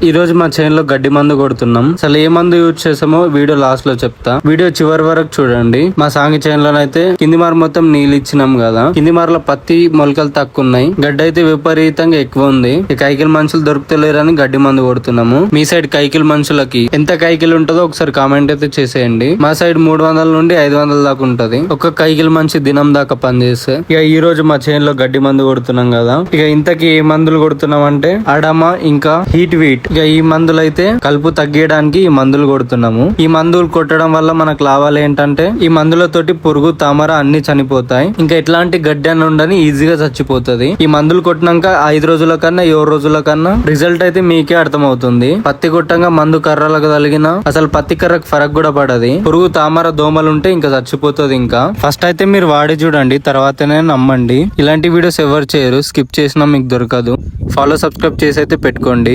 ఈ రోజు మా చేను లో గడ్డి మందు కొడుతున్నాం. అసలు ఏ మందు యూజ్ చేసామో వీడియో లాస్ట్ లో చెప్తా. వీడియో చివరి వరకు చూడండి. మా సాంగి చేను లోనైతే కింది మార మొత్తం నీళ్ళు ఇచ్చినాం కదా, కింది మారలో పత్తి మొలకలు తక్కువ ఉన్నాయి, గడ్డి అయితే విపరీతంగా ఎక్కువ ఉంది. ఈ కైకిల్ మనుషులు దొరుకుతలేరని గడ్డి మందు కొడుతున్నాము. మీ సైడ్ కైకిల్ మనుషులకి ఎంత కైకిల్ ఉంటుందో ఒకసారి కామెంట్ అయితే చేసేయండి. మా సైడ్ 300 నుండి 500 దాకా ఉంటది ఒక కైకిల్ మనిషి దినం దాకా పనిచేస్తే. ఇక ఈ రోజు మా చేను లో గడ్డి మందు కొడుతున్నాం కదా, ఇక ఇంతకి ఏ మందులు కొడుతున్నాం అంటే అడమా ఇంకా హీట్ వీట్. ఇక ఈ మందులు అయితే కలుపు తగ్గించడానికి ఈ మందులు కొడుతున్నాము. ఈ మందులు కొట్టడం వల్ల మనకు లాభాలు ఏంటంటే ఈ మందులతోటి పురుగు తామర అన్ని చనిపోతాయి, ఇంకా ఎట్లాంటి గడ్డి అని ఉండని ఈజీగా చచ్చిపోతుంది. ఈ మందులు కొట్టినాక 5 రోజుల కన్నా 7 రోజుల కన్నా రిజల్ట్ అయితే మీకే అర్థమవుతుంది. పత్తి కొట్టంగా మందు కర్రలకు తగిలిన అసలు పత్తి కర్రకు ఫరక్ కూడా పడది. పురుగు తామర దోమలు ఉంటే ఇంకా చచ్చిపోతుంది. ఇంకా ఫస్ట్ అయితే మీరు వాడి చూడండి, తర్వాతనే నమ్మండి. ఇలాంటి వీడియోస్ ఎవరు చేయరు, స్కిప్ చేసినా మీకు దొరకదు. ఫాలో సబ్స్క్రైబ్ చేసి అయితే పెట్టుకోండి.